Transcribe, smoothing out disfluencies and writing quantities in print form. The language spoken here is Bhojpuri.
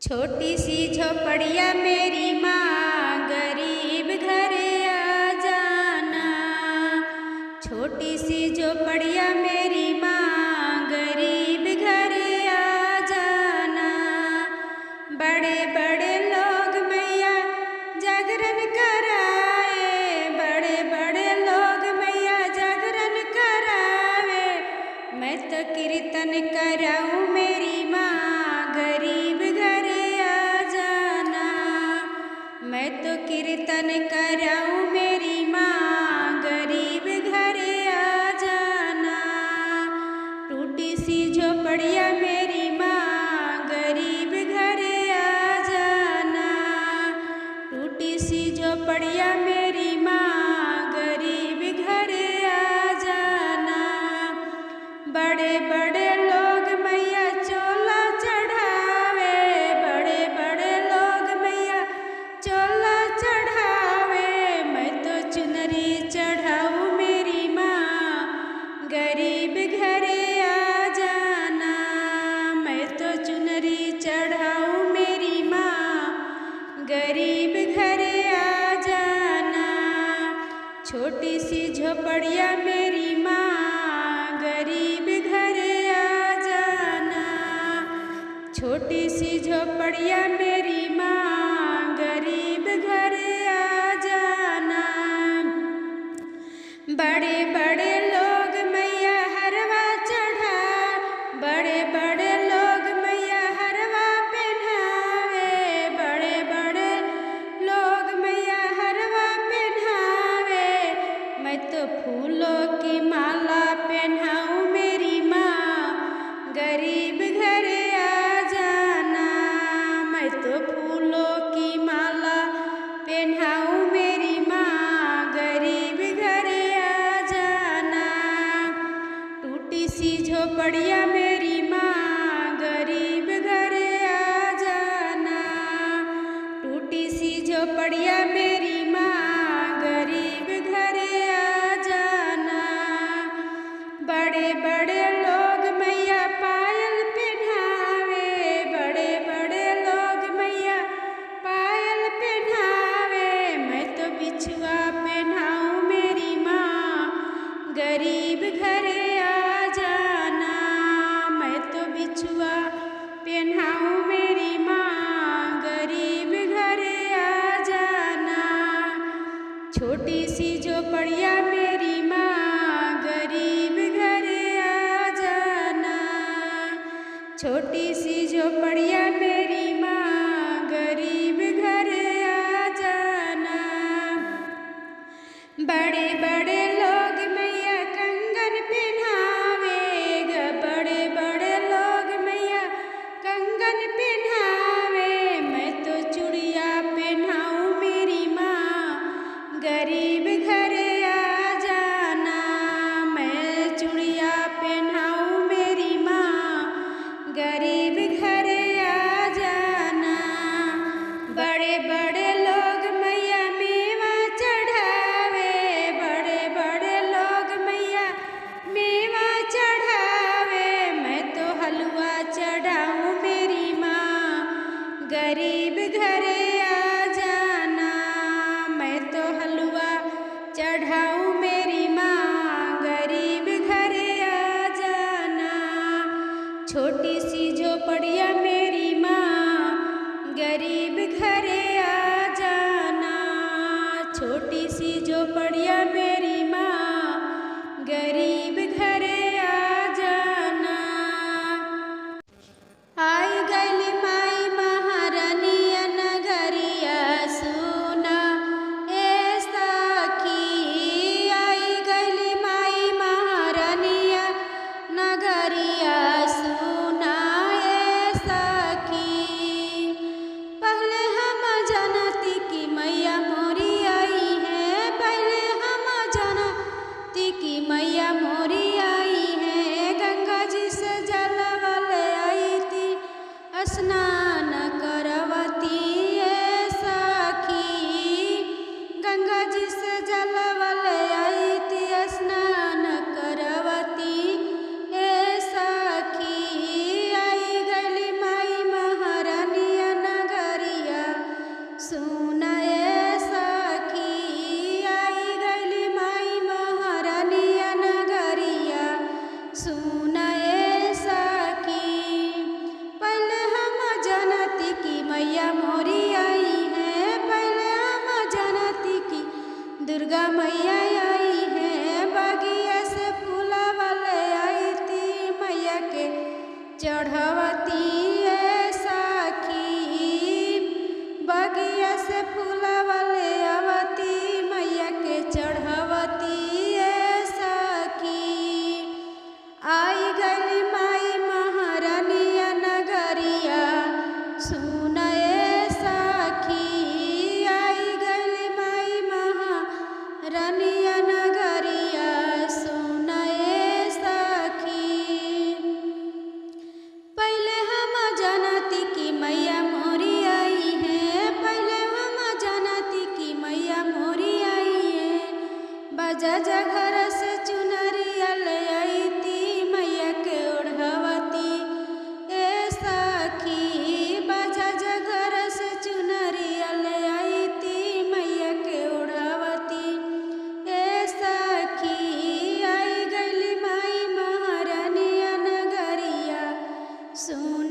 छोटी सी झोपड़िया मेरी माँ, गरीब घरे आ जाना। छोटी सी झोपड़िया मेरी माँ, गरीब घरे आ जाना। बड़े बड़े लोग मैया जागरण कराए, बड़े बड़े लोग मैया जागरण करावे। मैं तो कीर्तन कराऊँ मेरी माँ, गरीब घरे आ जाना। मैं तो कीर्तन कराऊँ मेरी माँ, गरीब घरे आ जाना। टूटी सी झोपड़िया मेरी माँ, गरीब घरे आ जाना। टूटी सी झोपड़िया मेरी माँ, गरीब घरे आ जाना। बड़े बड़े लोग मैया चोला चढ़ावे, बड़े बड़े लोग मैया चोला चढ़ावे। मैं तो चुनरी चढ़ाऊँ मेरी माँ, गरीब घरे आ जाना। मैं तो चुनरी चढ़ाऊँ मेरी माँ, गरीब घरे आ जाना। छोटी सी झोपड़िया मेरी माँ, गरीब घरे आ जाना। छोटी सी झोपड़िया मेरी माँ, गरीब घरे आ जाना। बड़े बड़े लोग मैया हरवा चढ़ा, बड़े बड़े लोग मैया हरवा पहनावे। बड़े बड़े लोग मैया हरवा पहनावे। मैं तो फूलों की माला पहनाऊँ मेरी माँ, गरीब घरे आ जाना। मैं तो फूलों की माला पहनाऊँ मेरी माँ, गरीब घरे आ जाना। टूटी सी झोपड़िया मेरी माँ, गरीब घरे आ जाना। टूटी सी झोपड़िया मेरी माँ, गरीब घरे आ जाना। बड़े बड़े लोग मैया पायल पहनावे, बड़े बड़े लोग मैया पायल पहनावे। मैं तो बिछुआ पहनाऊँ मेरी माँ, गरीब घरे आ जाना। मैं तो बिछुआ पहनाऊँ मेरी माँ, गरीब घरे आ जाना। छोटी सी झोपड़िया मेरी माँ, गरीब घरे आ जाना। छोटी सी झोपड़िया मेरी माँ, गरीब घरे आ जाना। बड़े बड़े लोग मैया कंगन पहनावे, बड़े बड़े लोग मैया कंगन पहनावे। मैं तो चूड़िया पहनाऊँ मेरी माँ, गरीब घरे आ जाना। मैं चूड़िया पहनाऊँ मेरी माँ, गरीब घरे आ जाना। बड़े बड़े लोग मैया मेवा चढ़ावे, बड़े बड़े लोग मैया मेवा चढ़ावे। मैं तो हलवा चढ़ाऊँ मेरी माँ, गरीब घरे आ जाना। मैं तो हलवा चढ़ाऊँ मेरी माँ, गरीब घरे आ जाना। छोटी सी झोपड़ी चढ़वती ए सखी, बगिया से फूलवा ले आवती मैया के चढ़वती ए सखी। आई गली माई महारानिया नगरिया सुन ए सखी, आई गली माई महारानिया नगरिया सुन ए सखी। पहले हम जानती कि मैया मोरी आई है, पहले हम जानती कि मैया मोरी आई है। बाजा घर से चुनरिया ले आई थी मैया के ओढ़वती ए सखी, बाजा घर से चुनरिया ले आई थी मैया के ओढ़वती ए सखी। आई गली माई महारानिया नगरिया सुन